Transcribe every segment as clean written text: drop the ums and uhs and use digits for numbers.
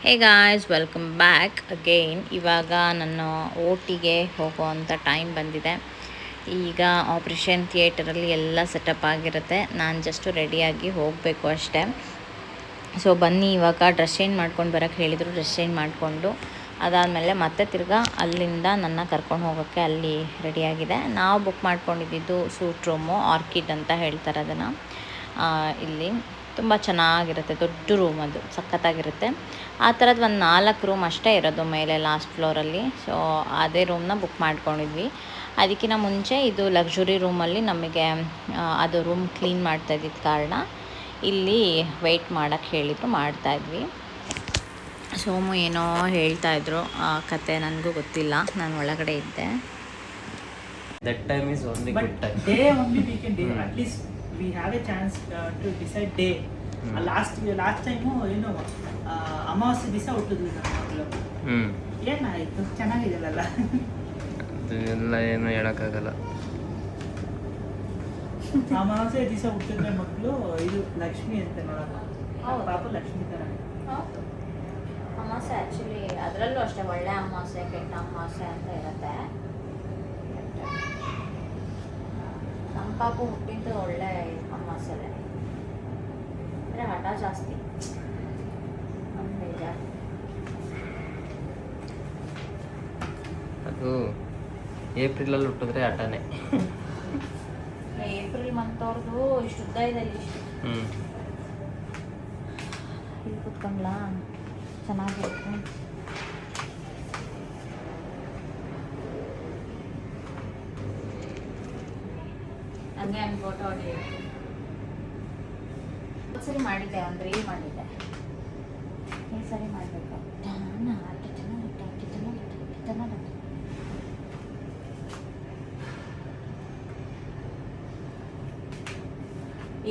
ಹೇ guys, welcome back again. ಇವಾಗ ನನ್ನ ಓಟಿಗೆ ಹೋಗುವಂಥ ಟೈಮ್ ಬಂದಿದೆ. ಈಗ ಆಪ್ರೇಷನ್ ಥಿಯೇಟರಲ್ಲಿ ಎಲ್ಲ ಸೆಟಪ್ ಆಗಿರುತ್ತೆ. ನಾನು ಜಸ್ಟು ರೆಡಿಯಾಗಿ ಹೋಗಬೇಕು ಅಷ್ಟೇ. ಸೊ ಬನ್ನಿ, ಇವಾಗ ಡ್ರೆಸ್ ಚೇಂಜ್ ಮಾಡ್ಕೊಂಡು ಬರೋಕ್ಕೆ ಹೇಳಿದರು. ಡ್ರೆಸ್ ಚೇಂಜ್ ಮಾಡಿಕೊಂಡು ಅದಾದಮೇಲೆ ಮತ್ತೆ ತಿರ್ಗಾ ಅಲ್ಲಿಂದ ನನ್ನ ಕರ್ಕೊಂಡು ಹೋಗೋಕ್ಕೆ ಅಲ್ಲಿ ರೆಡಿಯಾಗಿದೆ. ನಾವು ಬುಕ್ ಮಾಡ್ಕೊಂಡಿದ್ದು ಸೂಟ್ ರೂಮು, ಆರ್ಕಿಡ್ ಅಂತ ಹೇಳ್ತಾರೆ ಅದನ್ನು. ಇಲ್ಲಿ ತುಂಬ ಚೆನ್ನಾಗಿರುತ್ತೆ, ದೊಡ್ಡ ರೂಮ್, ಅದು ಸಖತ್ತಾಗಿರುತ್ತೆ. ಆ ಥರದ್ದು ಒಂದು 4 ರೂಮ್ ಅಷ್ಟೇ ಇರೋದು ಮೇಲೆ ಲಾಸ್ಟ್ ಫ್ಲೋರಲ್ಲಿ. ಸೊ ಅದೇ ರೂಮ್ನ ಬುಕ್ ಮಾಡ್ಕೊಂಡಿದ್ವಿ. ಅದಕ್ಕಿಂತ ಮುಂಚೆ ಇದು ಲಕ್ಸುರಿ ರೂಮಲ್ಲಿ ನಮಗೆ ಅದು ರೂಮ್ ಕ್ಲೀನ್ ಮಾಡ್ತಾಯಿದ್ದಿದ್ದ ಕಾರಣ ಇಲ್ಲಿ ವೆಯ್ಟ್ ಮಾಡೋಕ್ಕೆ ಹೇಳಿದರು, ಮಾಡ್ತಾಯಿದ್ವಿ. ಸೋಮು ಏನೋ ಹೇಳ್ತಾಯಿದ್ರು, ಆ ಕತೆ ನನಗೂ ಗೊತ್ತಿಲ್ಲ, ನಾನು ಒಳಗಡೆ ಇದ್ದೆ. That time is only But good time. day only we can do. At least we have a chance to decide day. Last time ಏನು ಅಮಾವಾಸ್ಯೆ ದಿವಸ ಹುಟ್ಟಿದ್ವಿ ನನ್ನ ಮಗಳು. ಏನಾಯಿತು, ಚೆನ್ನಾಗಿದೆಯಲ್ಲ. ಅದೆಲ್ಲ ಏನು ಹೇಳೋಕ್ಕಾಗಲ್ಲ. ಅಮಾವಾಸ್ಯೆ ದಿವಸ ಹುಟ್ಟಿದ್ರೆ ಮಕ್ಕಳು ಇದು ಲಕ್ಷ್ಮಿ ಅಂತ ನೋಡೋಣ. ಪಾಪ ಲಕ್ಷ್ಮಿ ಥರ. ಅಮಾವಾಸ್ಯೆ ಆ್ಯಕ್ಚುಲಿ ಅದರಲ್ಲೂ ಅಷ್ಟೇ ಒಳ್ಳೆ ಅಮಾವಾಸ್ಯೆ, ಕೆಟ್ಟ ಅಮಾವಾಸ್ಯೆ ಅಂತ ಇರುತ್ತೆ. ನಮ್ಮ ಪಾಪು ಹುಟ್ಟಿದ್ದು ಒಳ್ಳೆ ಅಮಾವಾಸ್ಯೆ, ಅಂದರೆ ಹಠ ಜಾಸ್ತಿ. ಅದು ಏಪ್ರಿಲಲ್ಲಿ ಹುಟ್ಟಿದ್ರೆ ಹಠನೇ. ಏಪ್ರಿಲ್ ಮಂತ್ ಅವ್ರದ್ದು ಇಷ್ಟು ಉದ್ದ ಇದೆ, ಇಷ್ಟು ಇಲ್ಲಿ ಕೂತ್ಕೊಂಡ್ಲಾ, ಚೆನ್ನಾಗಿರುತ್ತೆ. ಹಂಗೆ ಒಂದು ಫೋಟೋ ಹೊಡಿ. ಸರಿ ಮಾಡಿದ್ದೆ, ಒಂದು ರೀಲ್ ಮಾಡಿದ್ದೆ. ಈ ಸರಿ ಮಾಡಬೇಕು.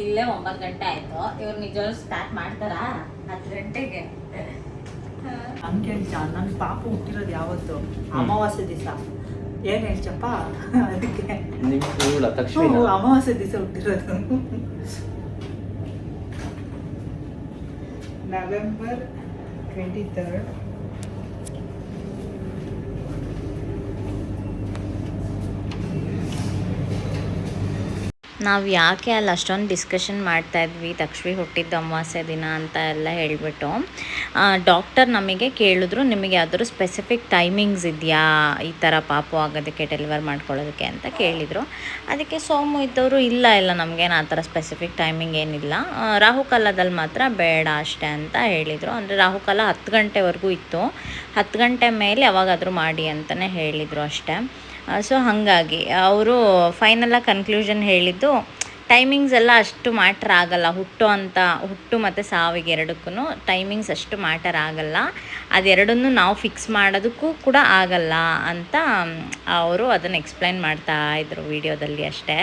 ಇಲ್ಲೇ 9 ಗಂಟೆ ಆಯಿತು. ಇವ್ರು ನಿಜವಾಗ್ಲೂ ಸ್ಟಾರ್ಟ್ ಮಾಡ್ತಾರಾ 10 ಗಂಟೆಗೆ? ಹಂಗೆ ನನ್ನ ಪಾಪ ಹುಟ್ಟಿರೋದು ಯಾವತ್ತು ಅಮಾವಾಸ್ಯೆ ದಿವಸ. ಏನು ಹೇಳ್ಚಪ್ಪ ಅದಕ್ಕೆ? ಅಮಾವಾಸ್ಯೆ ದಿವಸ ಹುಟ್ಟಿರೋದು. November 23rd. ನಾವು ಯಾಕೆ ಅಲ್ಲಿ ಅಷ್ಟೊಂದು ಡಿಸ್ಕಷನ್ ಮಾಡ್ತಾಯಿದ್ವಿ ತಕ್ಷವಿ ಹುಟ್ಟಿದ್ದು ಅಮಾವಾಸ್ಯೆ ದಿನ ಅಂತ ಎಲ್ಲ ಹೇಳಿಬಿಟ್ಟು, ಡಾಕ್ಟರ್ ನಮಗೆ ಕೇಳಿದ್ರು, ನಿಮಗೆ ಯಾವ್ದಾದ್ರು ಸ್ಪೆಸಿಫಿಕ್ ಟೈಮಿಂಗ್ಸ್ ಇದೆಯಾ ಈ ಥರ ಪಾಪು ಆಗೋದಕ್ಕೆ, ಡೆಲಿವರ್ ಮಾಡ್ಕೊಳ್ಳೋದಕ್ಕೆ ಅಂತ ಕೇಳಿದರು. ಅದಕ್ಕೆ ಸೋಮು ಇದ್ದವರು ಇಲ್ಲ ನಮಗೇನು ಆ ಥರ ಸ್ಪೆಸಿಫಿಕ್ ಟೈಮಿಂಗ್ ಏನಿಲ್ಲ, ರಾಹುಕಾಲದಲ್ಲಿ ಮಾತ್ರ ಬೇಡ ಅಷ್ಟೇ ಅಂತ ಹೇಳಿದರು. ಅಂದರೆ ರಾಹುಕಾಲ 10 ಗಂಟೆವರೆಗೂ ಇತ್ತು, 10 ಗಂಟೆ ಮೇಲೆ ಯಾವಾಗಾದರೂ ಮಾಡಿ ಅಂತಲೇ ಹೇಳಿದರು ಅಷ್ಟೇ. ಸೊ ಹಾಗಾಗಿ ಅವರು ಫೈನಲಾಗಿ ಕನ್ಕ್ಲೂಷನ್ ಹೇಳಿದ್ದು, ಟೈಮಿಂಗ್ಸ್ ಎಲ್ಲ ಅಷ್ಟು ಮ್ಯಾಟ್ರ್ ಆಗಲ್ಲ, ಹುಟ್ಟು ಮತ್ತು ಸಾವಿಗೆ ಎರಡಕ್ಕೂ ಟೈಮಿಂಗ್ಸ್ ಅಷ್ಟು ಮ್ಯಾಟರ್ ಆಗಲ್ಲ, ಅದೆರಡನ್ನೂ ನಾವು ಫಿಕ್ಸ್ ಮಾಡೋದಕ್ಕೂ ಕೂಡ ಆಗಲ್ಲ ಅಂತ ಅವರು ಅದನ್ನು ಎಕ್ಸ್ಪ್ಲೈನ್ ಮಾಡ್ತಾಯಿದ್ರು ವಿಡಿಯೋದಲ್ಲಿ ಅಷ್ಟೇ.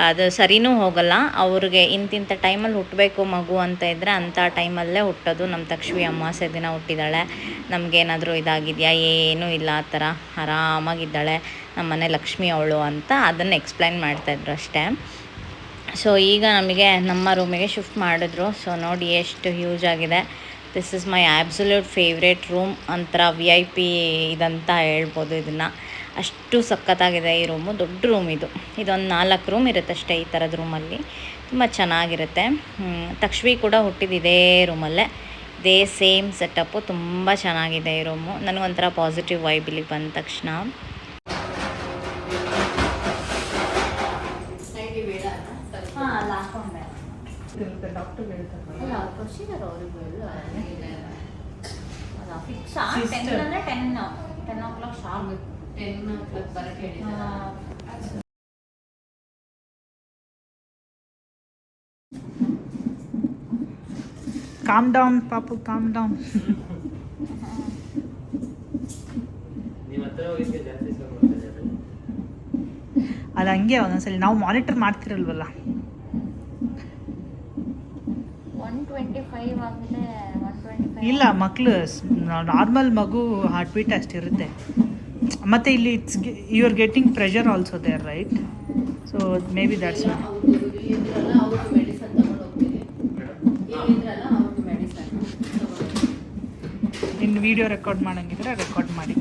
ಅದು ಸರಿನೂ ಹೋಗಲ್ಲ, ಅವ್ರಿಗೆ ಇಂತಿಂಥ ಟೈಮಲ್ಲಿ ಹುಟ್ಟಬೇಕು ಮಗು ಅಂತ ಇದ್ದರೆ ಅಂಥ ಟೈಮಲ್ಲೇ ಹುಟ್ಟೋದು. ನಮ್ಮ ತಕ್ಷವಿ ಅಮಾವಾಸ್ಯೆ ದಿನ ಹುಟ್ಟಿದ್ದಾಳೆ, ನಮಗೇನಾದರೂ ಇದಾಗಿದೆಯಾ? ಏನೂ ಇಲ್ಲ, ಆ ಥರ ಆರಾಮಾಗಿದ್ದಾಳೆ, ನಮ್ಮನೆ ಲಕ್ಷ್ಮಿ ಅವಳು ಅಂತ ಅದನ್ನು ಎಕ್ಸ್ಪ್ಲೈನ್ ಮಾಡ್ತಾಯಿದ್ರು ಅಷ್ಟೇ. ಸೊ ಈಗ ನಮಗೆ ನಮ್ಮ ರೂಮಿಗೆ ಶಿಫ್ಟ್ ಮಾಡಿದ್ರು. ಸೊ ನೋಡಿ ಎಷ್ಟು ಹ್ಯೂಜ್ ಆಗಿದೆ. This is my absolute favourite room, ಒಂಥರ VIP ಇದಂತ ಹೇಳ್ಬೋದು ಇದನ್ನು. ಅಷ್ಟು ಸಖತ್ತಾಗಿದೆ ಈ ರೂಮು, ದೊಡ್ಡ ರೂಮ್ ಇದು. ಇದೊಂದು 4 ರೂಮ್ ಇರುತ್ತೆ ಅಷ್ಟೇ ಈ ಥರದ ರೂಮಲ್ಲಿ, ತುಂಬ ಚೆನ್ನಾಗಿರುತ್ತೆ. ತಕ್ಷವಿ ಕೂಡ ಹುಟ್ಟಿದ್ದು ಇದೇ ರೂಮಲ್ಲೇ, ಇದೇ ಸೇಮ್ ಸೆಟಪ್ಪು, ತುಂಬ ಚೆನ್ನಾಗಿದೆ ಈ ರೂಮು. ನನಗೊಂಥರ ಪಾಸಿಟಿವ್ ವೈಬ್ ಇಲ್ಲಿ ಬಂದ ತಕ್ಷಣ. ಡಾಕ್ಟರ್ ಹೇಳ್ತಾರೆ ಫಿಕ್ಸ್ 10 ಅಂದರೆ 10 o'clock ಶಾರ್ಪ್, 10 o'clock ಬರೋಕ್ಕೆ ಹೇಳಿದ್ದಾರೆ. ಕಾಮ್ ಡೌನ್ ಪಾಪು, ಕಾಮ್ ಡೌನ್. ಅದು ಹಂಗೆ ಒಂದೊಂದ್ಸಲಿ ನಾವು ಮಾನಿಟರ್ ಮಾಡ್ತಿರಲ್ವಲ್ಲ. 125 ಆಗಿದೆ, 125 ಇಲ್ಲ ಮಕ್ಕಳು ನಾರ್ಮಲ್ ಮಗು ಹಾರ್ಟ್ ಬೀಟ್ ಅಷ್ಟಿರುತ್ತೆ. ಮತ್ತು ಇಲ್ಲಿ it's you are getting pressure also there, right? So maybe that's ಇನ್ನು ವಿಡಿಯೋ ರೆಕಾರ್ಡ್ ಮಾಡೋಂಗಿದ್ರೆ ರೆಕಾರ್ಡ್ ಮಾಡಿ.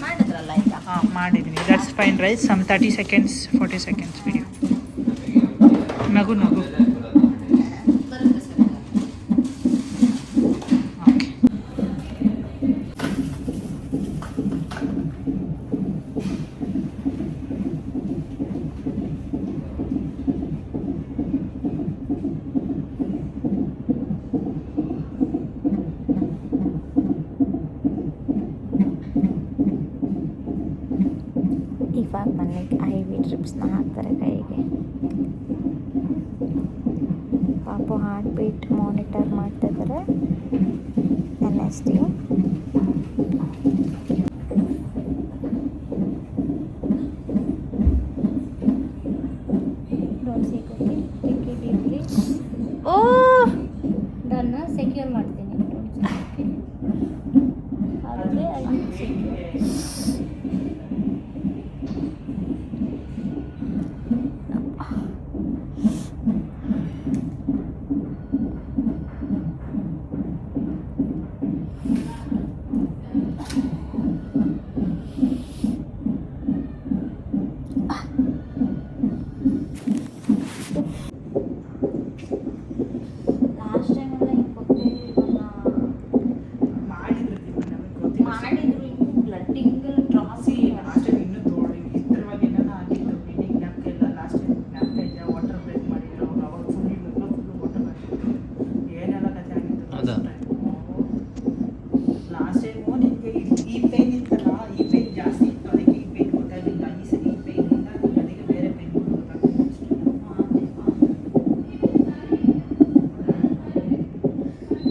ಮಾಡಿದ್ರಲ್ಲ ಈಗ. ಹಾಂ ಮಾಡಿದ್ದೀನಿ. That's fine right. Some 30 seconds 40 seconds video. ನಗು ನಗು. ಬರುತ್ತೆ ಸರ್. ಓಕೆ. ಇವಾಗ ಮನೆಗೆ IV ಡ್ರಿಪ್ಸ್ನ ಹಾಕ್ತಾರೆ ಕೈಗೆ. ಪಾಪು ಹಾರ್ಟ್ ಬೀಟ್ ಮಾನಿಟರ್ ಮಾಡ್ತಾ ಇದ್ದಾರೆ. NSD. ಓ ಡನ್ನ ಸೆಕ್ಯೂರ್ ಮಾಡ್ತೀನಿ. ಆದರೆ ಅಲ್ಲಿ ಸೆಕ್ಯೂರ್. ಲಾಸ್ಟ್ ಟೈಮ್ ಎಲ್ಲ ಹಿಂಗೆ ಕೊಟ್ಟಿಲ್ಲ. ಮಾಡಿದ್ರು ನೀವು ನಮಗೆ ಗೊತ್ತಿಲ್ಲ. ಮಾಡಿದ್ರು ಹಿಂಗೆ ಬ್ಲಡ್ ಹಿಂಗೆ ಡ್ರಾಸಿ. ಲಾಸ್ಟ್ ಟೈಮ್ ಇನ್ನೂ ತೋಡಿ ಇಷ್ಟರವಾಗಿ ಏನಾನ ಆಗಿತ್ತು. ಮೀಟಿಂಗ್ ಜ್ಞಾಪಕ ಇಲ್ಲ. ಲಾಸ್ಟ್ ಟೈಮ್ ಜ್ಞಾಪಕ ಇದೆ. ವಾಟರ್ ಬ್ರೇಕ್ ಮಾಡಿದ್ರು ಅವ್ರು. ಅವಾಗ ಫುಲ್ ವಾಟರ್ ಆಗಿತ್ತು. ಏನೆಲ್ಲ ಕಥೆ ಆಗಿತ್ತು ಹೌದಾ? ಲಾಸ್ಟ್ ಟೈಮು ನಿಮಗೆ ಈ ಪೇನ್ ಇತ್ತಲ್ಲ, ಈ ಪೇನ್ ಜಾಸ್ತಿ ಇತ್ತು. ಅದಕ್ಕೆ ಈ ಪೇನ್ ಗೊತ್ತಾಗಲಿಲ್ಲ. ಈ ಸರಿ ಈ ಪೇನ್ ಇಲ್ಲ, ಅದಕ್ಕೆ ಬೇರೆ ಪೇನ್ ಗೊತ್ತಾಗ್ತದೆ ಅಷ್ಟೇ.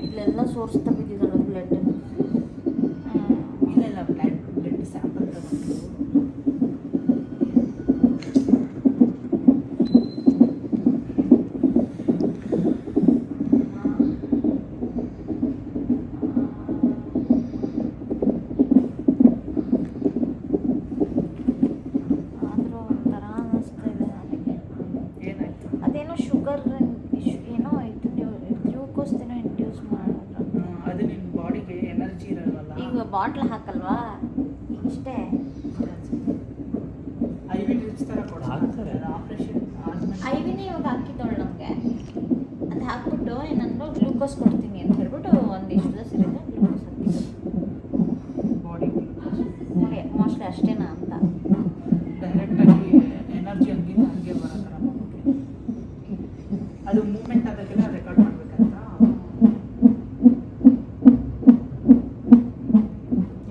ಇಲ್ಲೆಲ್ಲ ಸೋರ್ಸ್ ತೆಗೆದಿದ್ದಾಳೆ ಬ್ಲಡ್. ಇಲ್ಲ ಬ್ಲಡ್ ಸ್ಯಾಂಪಲ್ ತಗೊಂಡು ಆದರೂ ಒಂಥರ ಅನ್ನಿಸ್ತಾ ಇದೆ ನನಗೆ. ಏನಾಯ್ತು? ಅದೇನೋ ಶುಗರ್ ಏನೋ ಇದು ಗ್ಲೂಕೋಸ್ ಏನೋ ಇಂಡ್ಯೂಸ್ ಮಾಡಿದ್ರು. ಅದು ನಿನ್ನ ಬಾಡಿಗೆ ಎನರ್ಜಿ ಇರಲ್ವಲ್ಲ. ಈಗ ಬಾಟ್ಲ್ ಹಾಕಲ್ವಾ ಇಷ್ಟೇ. IV ಡ್ರಿಪ್ಸ್ ಥರ ಕೊಡ ಹಾಕ್ತಾರೆ. ಆಪ್ರೇಷನ್ ಆದ್ಮೇಲೆ IVನೇ ಇವಾಗ ಹಾಕಿದ್ದವಳು ನಮಗೆ. ಅದು ಹಾಕ್ಬಿಟ್ಟು ನಾನು ಗ್ಲೂಕೋಸ್ ಕೊಡ್ತೀನಿ ಅಂತ ಹೇಳ್ಬಿಟ್ಟು ಒಂದಿಷ್ಟು ದಿವಸ ಇರಿದ್ರೆ ಗ್ಲೂಕೋಸ್ ಹಾಕ್ತೀನಿ. ಬಾಡಿಗೆ ನೋಡಿ ಮೋಸ್ಟ್ಲಿ ಅಷ್ಟೇನಾ ಅಂತ. ಡೈರೆಕ್ಟಾಗಿ ಎನರ್ಜಿ ಹಂಗಿಂದ ಹಂಗೆ ಬರೋ ಥರ ಮಾಡೋಕ್ಕೆ. ಅದು ಮೂಮೆಂಟ್ ಆದಾಗೆಲ್ಲ ರೆಕಾರ್ಡ್ ಮಾಡಬೇಕಂತ.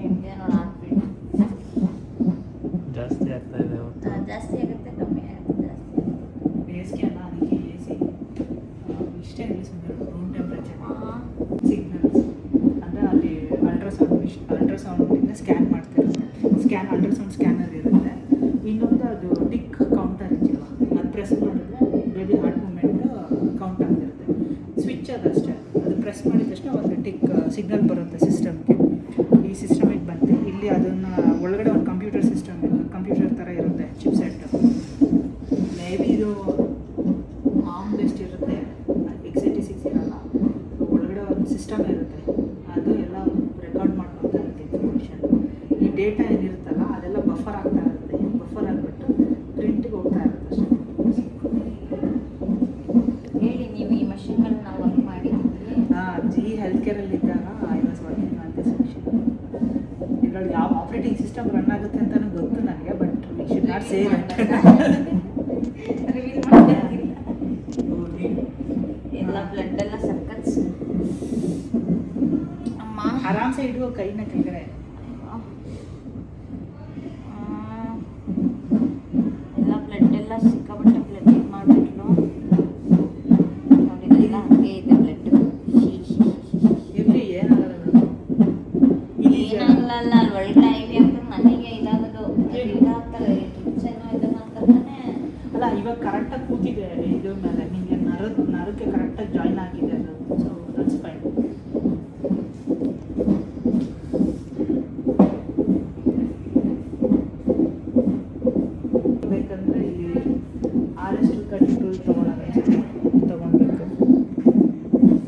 ಹೆಂಗೆ ನೋಡಿ ಹಾಕ್ಬಿಟ್ಟು ಜಾಸ್ತಿ ಆಗ್ತಾ ಇದೆ ಅವತ್ತು. ಜಾಸ್ತಿ ಆಗುತ್ತೆ ಕಮ್ಮಿ ಆಗುತ್ತೆ ಜಾಸ್ತಿ. ಬೇಸಿಗೆ ಅಲ್ಲ, ಅದಕ್ಕೆ AC ಇಷ್ಟೇ ಇರಲಿ ಸುಮ್ಮನೆ. ರೂಮ್ ಟೆಂಪ್ರೇಚರ್ ಸಿಗ್ನಲ್ಸ್ ಅಂದರೆ ಅಲ್ಲಿ ಅಲ್ಟ್ರಾಸೌಂಡಿಂದ ಸ್ಕ್ಯಾನ್ ಮಾಡ್ತಿರುತ್ತೆ. ಅಲ್ಟ್ರಾಸೌಂಡ್ ಸ್ಕ್ಯಾನರ್ ಇರುತ್ತೆ. ಇನ್ನೊಂದು ಅದು ಟಿಕ್ ಕೌಂಟರ್ ಇದೆಯಲ್ಲ, ಅದು ಪ್ರೆಸ್ ಮಾಡಿದ್ರೆ ಬೇಬಿ ಹಾರ್ಟ್ ಮೂಮೆಂಟ್ ಕೌಂಟ್ ಆಗ್ತಿರುತ್ತೆ. ಸ್ವಿಚ್ ಅದಷ್ಟೇ. ಅದು ಪ್ರೆಸ್ ಮಾಡಿದ ತಕ್ಷಣ ಒಂದು ಟಿಕ್ ಸಿಗ್ನಲ್ ಬರುತ್ತೆ ಸಿಸ್ಟಮ್ಗೆ. ಈ ಸಿಸ್ಟಮಿಗೆ ಬಂದು ಇಲ್ಲಿ ಅದನ್ನು ಒಳಗಡೆ ಒಂದು ಕಂಪ್ಯೂಟರ್ ಕಂಪ್ಯೂಟರ್ ಥರ ಇರುತ್ತೆ ಚಿಪ್ಸೆಟ್. ಮೇ ಬಿ ಇದು ಆರ್ಮ್ ಬೇಸ್ಡ್ ಇರುತ್ತೆ, x86 ಇರಲ್ಲ. ಒಳಗಡೆ ಒಂದು ಸಿಸ್ಟಮ್ ಇರುತ್ತೆ. ಅದು ಎಲ್ಲ ರೆಕಾರ್ಡ್ ಮಾಡ್ಕೊತಾ ಇರುತ್ತೆ ಇನ್ಫಾರ್ಮೇಷನ್. ಈ ಡೇಟಾ ಏನಿರುತ್ತಲ್ಲ ಅದೆಲ್ಲ ಬಫರ್ ಆಗ್ತಾ ಇರುತ್ತೆ. ಬಫರ್ ಆಗಿಬಿಟ್ಟು ಪ್ರಿಂಟಿಗೆ ಹೋಗ್ತಾ ಇರುತ್ತೆ ಅಷ್ಟೇ. ಹೇಳಿ ನೀವು ಈ ಮಷಿನ್ಗಳನ್ನ ವರ್ಕ್ ಮಾಡಿದ್ದೀವಿ. ಜಿ ಹೆಲ್ತ್ ಕೇರಲ್ಲಿ ಇದ್ದಾಗ I was working on this machine. ಇದರಲ್ಲಿ ಯಾವ ಆಪ್ರೇಟಿಂಗ್ ಸಿಸ್ಟಮ್ ರನ್ ಆಗುತ್ತೆ ಅಂತಲೂ ಗೊತ್ತು ನನಗೆ, but we should not say that. Reveal ಮಾಡೋದಿಲ್ಲ. ಎಲ್ಲ ಬ್ಲಡ್ ಎಲ್ಲ ಸರ್ಕಲ್ಸ್. ಅಮ್ಮ ಆರಾಮ್ಸೆ ಇಡುವ ಕೈನ ಕೆಳಗಡೆ. ಎಲ್ಲ ಬ್ಲಡ್ ಎಲ್ಲ ಸಿಕ್ಕಾಪಟ್ಟೆ ಬ್ಲಡ್ ಇದು ಮಾಡಿಬಿಟ್ಲು. ನೋಡಿದ್ರಲ್ಲ ಹಾಗೆ ಇದೆ ಬ್ಲಡ್. ಇರಲಿ, ಏನಾಗಲ್ಲ. ಏನಾಗಲ್ಲ ಅಲ್ಲಿ ಒಳಗಡೆ IV ಹಾಕ್ತಾರೆ ನನಗೆ ಇದಾಗೋದು. ಇದಾಗ್ತಾರೆ ಡ್ರಿಪ್ಸ್ ಏನೋ ಇದನ್ನ ಅಂತಾನೆ. ಅಲ್ಲ, ಇವಾಗ ಕರೆಕ್ಟಾಗಿ ಕೂತಿದೆ ಇದ್ರ ಮೇಲೆ. ನಿಮಗೆ ನರಕ್ಕೆ ಕರೆಕ್ಟಾಗಿ ಜಾಯಿನ್ ಆಗಿದೆ ಅದು. So that's fine. ಬೇಕಂದರೆ ಇಲ್ಲಿ RS-232 ತೊಗೊಳ್ಬೇಕು.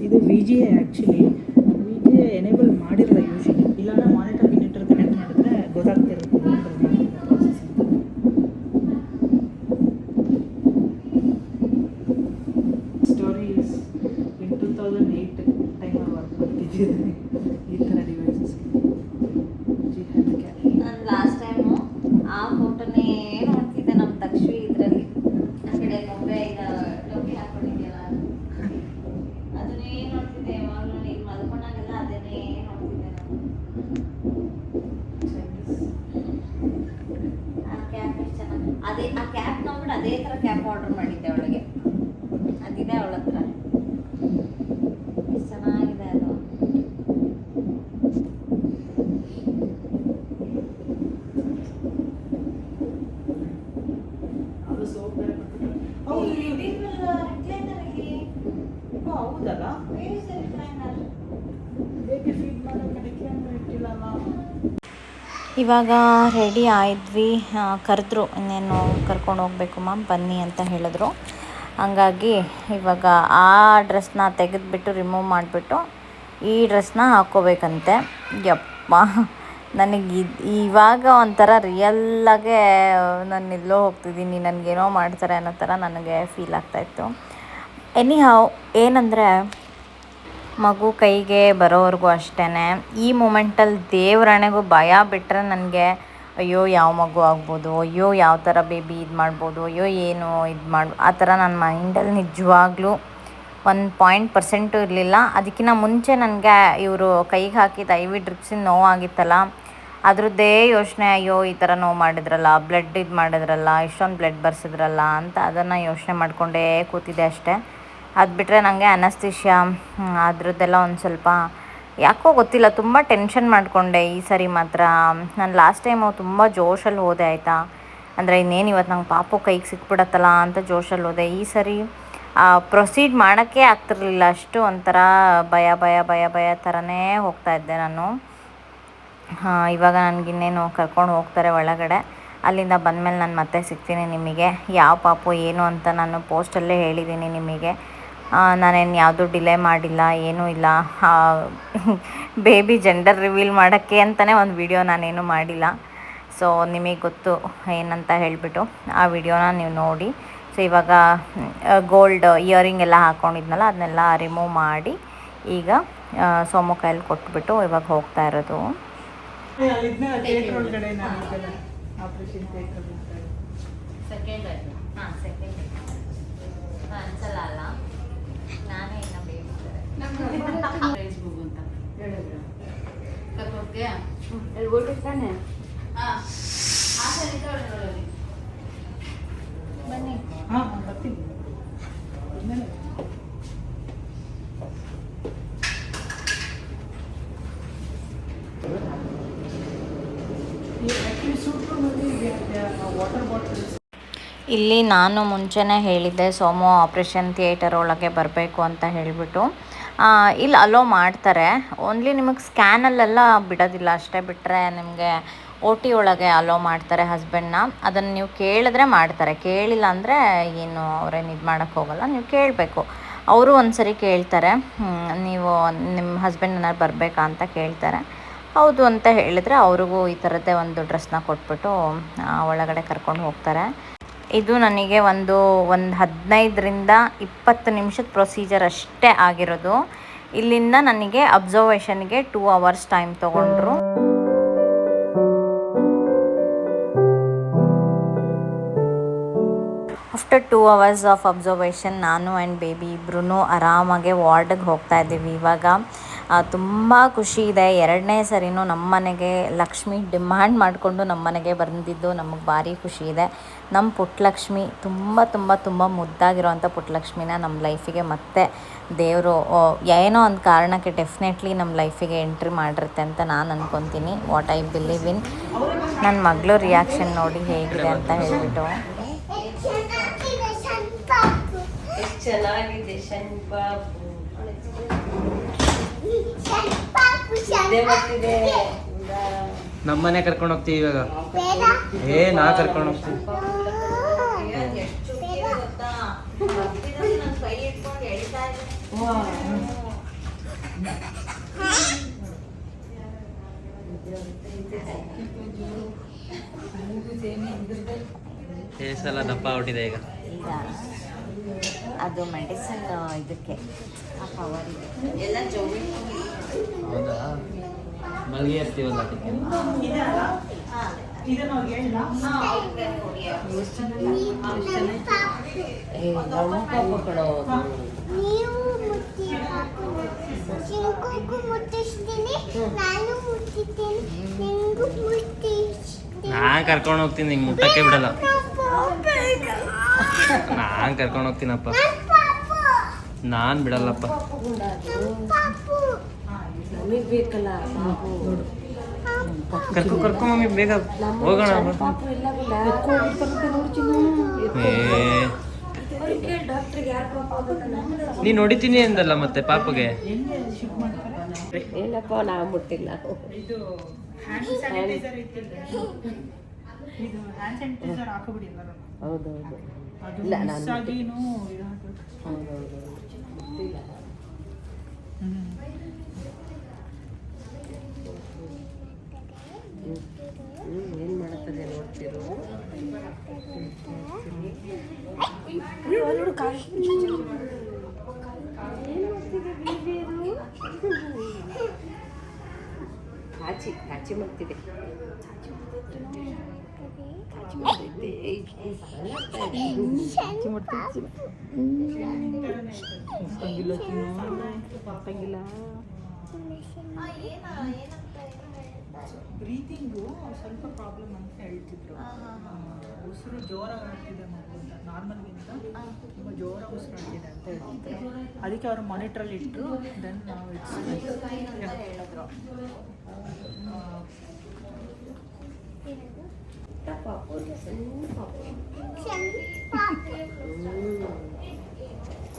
ಇದು VGA ಆ್ಯಕ್ಚುಲಿ. VGA ಎನೇಬಲ್ ಮಾಡಿರೋ ಈ ಥರ ಡಿವೈಸಸ್ ನಾನು ಲಾಸ್ಟ್ ಟೈಮು ಆ ಫೋಟೋನೇ ನೋಡ್ತಿದ್ದೆ ನಮ್ಮ ತಕ್ಷಿ ಇದರಲ್ಲಿ ಆ ಕಡೆ ಗೊಂಬೆ ಟೋಪಿ ಹಾಕೊಂಡಿದ್ಯಲ್ಲ ಅದನ್ನೇ ನೋಡ್ತಿದ್ದೆ ಯಾವಾಗಲೂ ಈಗ ಮಲ್ಕೊಂಡಾಗೆಲ್ಲ ಅದನ್ನೇ ನೋಡ್ತಿದ್ದೆ ನಾನು ಆ ಕ್ಯಾಪ್ ಎಷ್ಟು ಚೆನ್ನಾಗಿ ಅದೇ ಆ ಕ್ಯಾಪ್ ನೋಡ್ಬಿಟ್ಟು ಅದೇ ಥರ ಕ್ಯಾಪ್ ಆರ್ಡರ್ ಮಾಡಿದ್ದೆ ಅವಳಿಗೆ ಅದಿದೆ ಅವಳ ಹತ್ರ ಎಷ್ಟು ಚೆನ್ನಾಗಿದೆ ಅದು ಅದು ಸೋಪ್ ಬೇರೆ ಹೌದಲ್ಲ ಬೇಬಿ ಫೀಡ್ ಮಾಡೋಕ್ಕೆ ರಿಕ್ಲೈನರ್ ಇಟ್ಟಿಲ್ಲಲ್ಲ. ಇವಾಗ ರೆಡಿ ಆಯಿದ್ವಿ, ಕರೆದ್ರು ಇನ್ನೇನು ಕರ್ಕೊಂಡು ಹೋಗ್ಬೇಕು ಮ್ಯಾಮ್ ಬನ್ನಿ ಅಂತ ಹೇಳಿದ್ರು. ಹಂಗಾಗಿ ಇವಾಗ ಆ ಡ್ರೆಸ್ನ ತೆಗೆದುಬಿಟ್ಟು ರಿಮೂವ್ ಮಾಡಿಬಿಟ್ಟು ಈ ಡ್ರೆಸ್ನ ಹಾಕ್ಕೋಬೇಕಂತೆ. ಯಪ್ಪ ನನಗೆ ಇವಾಗ ಒಂಥರ ರಿಯಲ್ಲಾಗೆ ನಾನು ಎಲ್ಲೋ ಹೋಗ್ತಿದ್ದೀನಿ, ನನಗೇನೋ ಮಾಡ್ತಾರೆ ಅನ್ನೋ ಥರ ನನಗೆ ಫೀಲ್ ಆಗ್ತಾಯಿತ್ತು. ಎನಿಹಾವ್ ಏನಂದರೆ ಮಗು ಕೈಗೆ ಬರೋವರೆಗೂ ಅಷ್ಟೇ ಈ ಮೂಮೆಂಟಲ್ಲಿ ದೇವರಣೆಗೂ ಭಯ ಬಿಟ್ಟರೆ ನನಗೆ ಅಯ್ಯೋ ಯಾವ ಮಗು ಆಗ್ಬೋದು, ಅಯ್ಯೋ ಯಾವ ಥರ ಬೇಬಿ ಇದು ಮಾಡ್ಬೋದು, ಅಯ್ಯೋ ಏನು ಇದು ಆ ಥರ ನನ್ನ ಮೈಂಡಲ್ಲಿ ನಿಜವಾಗ್ಲೂ 1% ಇರಲಿಲ್ಲ. ಅದಕ್ಕಿಂತ ಮುಂಚೆ ನನಗೆ ಇವರು ಕೈಗೆ ಹಾಕಿದ ಐ ವಿ ಡ್ರಿಪ್ಸಿನ ನೋವಾಗಿತ್ತಲ್ಲ ಅದ್ರದ್ದೇ ಯೋಚನೆ, ಅಯ್ಯೋ ಈ ಥರ ನೋವು ಮಾಡಿದ್ರಲ್ಲ, ಬ್ಲಡ್ ಇದು ಮಾಡಿದ್ರಲ್ಲ, ಇಷ್ಟೊಂದು ಬ್ಲಡ್ ಬರ್ಸಿದ್ರಲ್ಲ ಅಂತ ಅದನ್ನು ಯೋಚನೆ ಮಾಡಿಕೊಂಡೇ ಕೂತಿದ್ದೆ ಅಷ್ಟೇ. ಅದು ಬಿಟ್ಟರೆ ನನಗೆ ಅನಸ್ತಿಷ್ಯಾ ಅದ್ರದ್ದೆಲ್ಲ ಒಂದು ಸ್ವಲ್ಪ ಯಾಕೋ ಗೊತ್ತಿಲ್ಲ ತುಂಬ ಟೆನ್ಷನ್ ಮಾಡಿಕೊಂಡೆ ಈ ಸರಿ ಮಾತ್ರ. ನಾನು ಲಾಸ್ಟ್ ಟೈಮು ತುಂಬ ಜೋಶಲ್ಲಿ ಹೋದೆ ಆಯಿತಾ, ಅಂದರೆ ಇನ್ನೇನು ಇವತ್ತು ನಂಗೆ ಪಾಪು ಕೈಗೆ ಸಿಕ್ಬಿಡತ್ತಲ್ಲ ಅಂತ ಜೋಶಲ್ಲಿ ಹೋದೆ. ಈ ಸರಿ ಪ್ರೊಸೀಡ್ ಮಾಡೋಕ್ಕೆ ಆಗ್ತಿರ್ಲಿಲ್ಲ, ಅಷ್ಟು ಒಂಥರ ಭಯ ಥರನೇ ಹೋಗ್ತಾಯಿದ್ದೆ ನಾನು. ಇವಾಗ ನನಗಿನ್ನೇನು ಕರ್ಕೊಂಡು ಹೋಗ್ತಾರೆ ಒಳಗಡೆ, ಅಲ್ಲಿಂದ ಬಂದಮೇಲೆ ನಾನು ಮತ್ತೆ ಸಿಗ್ತೀನಿ ನಿಮಗೆ. ಯಾವ ಪಾಪು ಏನು ಅಂತ ನಾನು ಪೋಸ್ಟಲ್ಲೇ ಹೇಳಿದ್ದೀನಿ ನಿಮಗೆ. ನಾನೇನು ಯಾವುದೂ ಡಿಲೇ ಮಾಡಿಲ್ಲ, ಏನೂ ಇಲ್ಲ. ಬೇಬಿ ಜೆಂಡರ್ ರಿವೀಲ್ ಮಾಡೋಕ್ಕೆ ಅಂತಲೇ ಒಂದು ವಿಡಿಯೋ ನಾನೇನು ಮಾಡಿಲ್ಲ. ಸೊ ನಿಮಗೆ ಗೊತ್ತು ಏನಂತ ಹೇಳಿಬಿಟ್ಟು ಆ ವಿಡಿಯೋನ ನೀವು ನೋಡಿ. ಸೊ ಇವಾಗ ಗೋಲ್ಡ್ ಇಯರಿಂಗ್ ಎಲ್ಲ ಹಾಕ್ಕೊಂಡಿದ್ನಲ್ಲ ಅದನ್ನೆಲ್ಲ ರಿಮೂವ್ ಮಾಡಿ ಈಗ ಸೋಮು ಕೈಯಲ್ಲಿ ಕೊಟ್ಬಿಟ್ಟು ಇವಾಗ ಹೋಗ್ತಾ ಇರೋದು. ಥಿಯೇಟರ್ ಒಳಗಡೆ ಆಪರೇಷನ್ ಥಿಯೇಟರ್ ಸೆಕೆಂಡ್ ಅನ್ಸಲ್ಲ ಅಲ್ಲ, ನಾನೇ ಇನ್ನು ಬೇಬಿ ಫೇಸ್ಬುಕ್ ಅಂತ ಹೇಳಿದ್ರು ಕರ್ಕೋಕ್ಕೆ ಹೇಳ್ಬಿಟ್ಟಿರ್ತಾನೆ. ಬನ್ನಿ ಹಾಂ ಬರ್ತೀನಿ. ವಾಟರ್ ಬಾಟಲ್ ಇಲ್ಲಿ ನಾನು ಮುಂಚೆನೇ ಹೇಳಿದ್ದೆ ಸೋಮು ಆಪ್ರೇಷನ್ ಥಿಯೇಟರ್ ಒಳಗೆ ಬರಬೇಕು ಅಂತ ಹೇಳಿಬಿಟ್ಟು. ಇಲ್ಲಿ ಅಲೋ ಮಾಡ್ತಾರೆ, ಓನ್ಲಿ ನಿಮಗೆ ಸ್ಕ್ಯಾನಲ್ಲೆಲ್ಲ ಬಿಡೋದಿಲ್ಲ ಅಷ್ಟೇ. ಬಿಟ್ಟರೆ ನಿಮಗೆ OT ಒಳಗೆ ಅಲೋ ಮಾಡ್ತಾರೆ ಹಸ್ಬೆಂಡ್ನ. ಅದನ್ನು ನೀವು ಕೇಳಿದ್ರೆ ಮಾಡ್ತಾರೆ, ಕೇಳಿಲ್ಲ ಅಂದರೆ ಏನು ಅವ್ರೇನು ಇದು ಮಾಡೋಕ್ಕೆ ಹೋಗಲ್ಲ. ನೀವು ಕೇಳಬೇಕು, ಅವರು ಒಂದು ಸರಿ ಕೇಳ್ತಾರೆ, ನೀವು ನಿಮ್ಮ ಹಸ್ಬೆಂಡ್ ಏನಾದ್ರು ಬರಬೇಕಾ ಅಂತ ಕೇಳ್ತಾರೆ. ಹೌದು ಅಂತ ಹೇಳಿದರೆ ಅವ್ರಿಗೂ ಈ ಥರದ್ದೇ ಒಂದು ಡ್ರೆಸ್ನ ಕೊಟ್ಬಿಟ್ಟು ಒಳಗಡೆ ಕರ್ಕೊಂಡು ಹೋಗ್ತಾರೆ. ಇದು ನನಗೆ ಒಂದು 15ರಿಂದ 20 ನಿಮಿಷದ ಪ್ರೊಸೀಜರ್ ಅಷ್ಟೇ ಆಗಿರೋದು. ಇಲ್ಲಿಂದ ನನಗೆ ಅಬ್ಸರ್ವೇಷನ್ಗೆ 2 ಅವರ್ಸ್ ಟೈಮ್ ತೊಗೊಂಡ್ರು. ಆಫ್ಟರ್ 2 ಅವರ್ಸ್ ಆಫ್ ಅಬ್ಸರ್ವೇಷನ್ ನಾನು ಆ್ಯಂಡ್ ಬೇಬಿ ಇಬ್ಬರೂ ಆರಾಮಾಗೆ ವಾರ್ಡಿಗೆ ಹೋಗ್ತಾ ಇದ್ದೀವಿ. ಇವಾಗ ತುಂಬ ಖುಷಿ ಇದೆ. 2ನೇ ಸರಿನೂ ನಮ್ಮ ಮನೆಗೆ ಲಕ್ಷ್ಮಿ ಡಿಮ್ಯಾಂಡ್ ಮಾಡಿಕೊಂಡು ನಮ್ಮ ಮನೆಗೆ ಬಂದಿದ್ದು ನಮಗೆ ಭಾರಿ ಖುಷಿ ಇದೆ. ನಮ್ಮ ಪುಟ್ಟಲಕ್ಷ್ಮಿ ತುಂಬ ಮುದ್ದಾಗಿರೋವಂಥ ಪುಟ್ಟಲಕ್ಷ್ಮಿನ ನಮ್ಮ ಲೈಫಿಗೆ ಮತ್ತೆ ದೇವರು ಏನೋ ಒಂದು ಕಾರಣಕ್ಕೆ ಡೆಫಿನೆಟ್ಲಿ ನಮ್ಮ ಲೈಫಿಗೆ ಎಂಟ್ರಿ ಮಾಡಿರುತ್ತೆ ಅಂತ ನಾನು ಅಂದ್ಕೊತೀನಿ. What I believe in. ನನ್ನ ಮಗಳು ರಿಯಾಕ್ಷನ್ ನೋಡಿ ಹೇಗಿದೆ ಅಂತ ಹೇಳಿಬಿಟ್ಟು. ಚೆನ್ನಾಗಿದೆ ನಮ್ಮನೆ ಕರ್ಕೊಂಡು ಹೋಗ್ತೀವಿ ಇವಾಗ. ನಾ ಕರ್ಕೊಂಡು ಹೋಗ್ತೀವಿ. ಎಲ್ಲ ದಪ್ಪ ಹೊಟ್ಟಿದೆ ಈಗ. ಅದು ಮೆಡಿಸಿನ್ ಇದಕ್ಕೆ ಆ ಪವರ್ ಇದೆ ಎಲ್ಲ ಜೋಡಿ ಮಲ್ಗೆ ಇರ್ತೀವಲ್ಲ ಅದಕ್ಕೆ. ಇದೆ ಅಲ್ಲ ಇದನ್ನ ಅವ್ರಿಗೆ ಹೇಳ ನೀವು ಮುಟ್ಟಿ ಚಿಂಕು ಮುಟ್ಟಿಸ್ತೀನಿ, ನಾನು ಮುಟ್ಟಿದ್ದೀನಿ, ನಿಂಗೂ ಮುಟ್ಟಿಸ್ತೀನಿ. ನಾನ್ ಕರ್ಕೊಂಡು ಹೋಗ್ತೀನಿ, ನಿಂಗೆ ಮುಟ್ಟಕ್ಕೆ ಬಿಡಲ್ಲ. ನಾನ್ ಕರ್ಕೊಂಡು ಹೋಗ್ತೀನಪ್ಪ, ನಾನ್ ಬಿಡಲ್ಲಪ್ಪ. ನಮಗೆ ಬೇಕಲ್ಲ ಕರ್ಕೊ ಮಮ್ಮಿ, ಬೇಗ ಹೋಗೋಣ. ಡಾಕ್ಟ್ರಿಗೆ ಯಾರು ಪಾಪ ನೀನ್ ಹೊಡಿತೀನಿ ಅಂದಲ್ಲ ಮತ್ತೆ ಪಾಪಗೆ. ಹೆಂಗೆ ಶಿಫ್ಟ್ ಮಾಡ್ತಾರೆ ಏನಪ್ಪ ನಾವು ಮುಟ್ಟಿಲ್ಲ. ಇದು ಹ್ಯಾಂಡ್ ಸ್ಯಾನಿಟೈಸರ್ ಇತ್ತಿಲ್ಲ, ಇದು ಹ್ಯಾಂಡ್ ಸ್ಯಾನಿಟೈಸರ್ ಹಾಕಬಿಡಿ ಎಲ್ಲರೂ. ಹೌದೌದು ಅದು ಇಲ್ಲ, ಮಿಸ್ ನಾನು ಆಗಿನೂ ಇದು ಹಾಕ್ಬೇಕು. ಹೌದೌದು ಗೊತ್ತಿಲ್ಲ. ಏನು ಮಾಡುತ್ತದೆ ನೋಡ್ತಿರು. ಕಾಚಿ ಕಾಚಿ ಮಾಡ್ತಿದೆ. ಬ್ರೀತಿಂಗು ಸ್ವಲ್ಪ ಪ್ರಾಬ್ಲಮ್ ಅಂತ ಹೇಳ್ತಿದ್ರು. ಉಸಿರು ಜೋರಾಗಿ ಆಗ್ತಿದೆ ಮಗುಂತ, ನಾರ್ಮಲ್ಗಿಂತ ತುಂಬ ಜೋರ ಉಸಿರು ಆಗ್ತಿದೆ ಅಂತ ಹೇಳ್ತಿದ್ರು. ಅದಕ್ಕೆ ಅವರು ಮಾನಿಟ್ರಲ್ಲಿ ಇಟ್ಟರು. ದೆನ್ ನಾವು ಹೇಳಿದ್ರು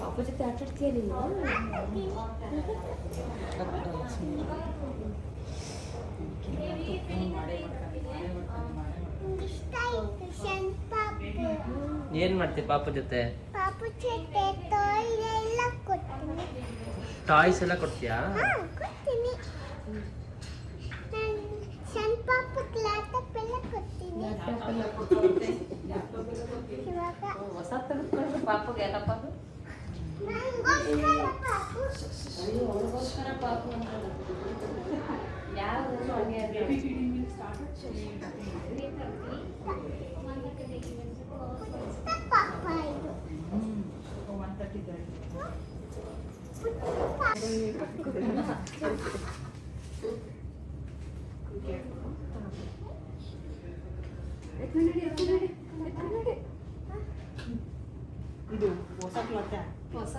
ಪಾಪ ಜೊತೆ ಆಟ ಆಡ್ತೀಯ ನೀನು? ಇಷ್ಟ ಆಯ್ತು ಶನ್ ಪಾಪು. ಏನ್ ಮಾಡ್ತೀವಿ ಪಾಪ ಜೊತೆ? ಪಾಪು ಜೊತೆ toy ಎಲ್ಲ ಕೊಡ್ತೀನಿ. ಟಾಯ್ಸ್ ಎಲ್ಲ ಕೊಡ್ತೀಯಾ? ಕೊಡ್ತೀನಿ. ನಾನು ಶನ್ ಪಾಪು ಲ್ಯಾಪ್ಟಾಪ್ ಎಲ್ಲ ಕೊಡ್ತೀನಿ. ಇವಾಗ ಹೊಸ ತೆಗೆದುಕೊಂಡ್ರೆ ಪಾಪಗೆ ಎಲ್ಲಪ್ಪ ಅದು ನಂಗೋಸ್ಕರ ಪಾಪು. ಅವಳಿಗೋಸ್ಕರ ಪಾಪು ಯಾರು ಹಂಗೆ ಪುಟ್ಟ ಪಾಪ ಇದು. 130 ಪುಟ್ಟ ಪಾಪ. ಇದು ಹೊಸ ಕ್ಲಾತೆ. ಹೊಸ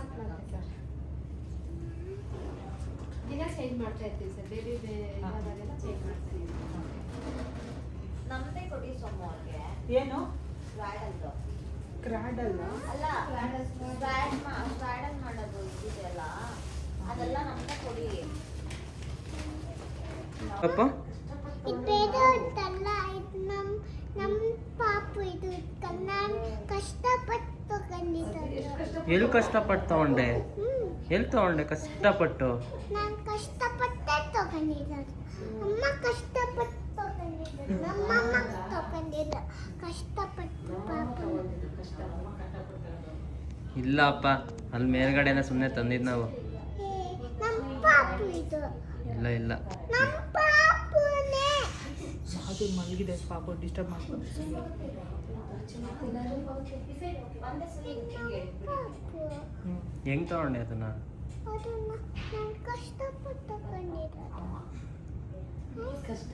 ದಿನ ಚೇಂಜ್ ಮಾಡ್ತಾ ಇರ್ತೀವಿ ಸರ್, ಬೇಬಿ ಇದಾದಾಗೆಲ್ಲ ಚೇಂಜ್ ಮಾಡ್ತಾ ಇರ್ತೀವಿ. ನಮ್ಮದೇ ಕೊಡಿ ಸೊಮ್ಮು ಅವ್ರಿಗೆ. ಏನು ಸ್ವಾಡಲ್ದು ಕ್ರಾಡಲ್ಲ? ಅಲ್ಲ, ಸ್ವಾಡಲ್ ಮಾಡೋದು ಇದೆಯಲ್ಲ, ಅದೆಲ್ಲ ನಮ್ಮದೇ ಕೊಡಿ. ಪಾಪ ಇದು ಬೇರೆ ಉಂಟಲ್ಲ, ಇದು ನಮ್ಮ ಪಾಪು. ಇದು ನಾನು ಕಷ್ಟಪಟ್ಟು ತಗೊಂಡಿದ್ದು. ಎಲ್ಲಿ ಕಷ್ಟಪಟ್ಟು ತಗೊಂಡೆ? ಎಲ್ಲಿ ತಗೊಂಡೆ ಕಷ್ಟಪಟ್ಟು? ನಾನು ಕಷ್ಟಪಟ್ಟೆ ತಗೊಂಡಿದ್ದು. ಅಮ್ಮ ಕಷ್ಟಪಟ್ಟು ತಗೊಂಡಿದ್ದು, ನಮ್ಮಮ್ಮ ತಗೊಂಡಿದ್ದು ಕಷ್ಟಪಟ್ಟು ಪಾಪು. ಇಲ್ಲ ಅಪ್ಪ, ಅಲ್ಲಿ ಮೇಲ್ಗಡೆನ ಸುಮ್ಮನೆ ತಂದಿದ್ದು ನಾವು. ನಮ್ಮ ಪಾಪು ಇದು. ಇಲ್ಲ ಇಲ್ಲ, ನಮ್ಮ ಪಾಪುನೇ. ಅದು ಮಲಗಿದೆ ಪಾಪ, ಡಿಸ್ಟರ್ಬ್ ಮಾಡ್ಕೊಂಡು. ಪಾಪು ಹೆಂಗ್ ತಗೊಂಡೆ ಅದನ್ನ? ಅದನ್ನ ನಾನು ಕಷ್ಟಪಟ್ಟು ತಗೊಂಡಿರೋದು. ಕಷ್ಟ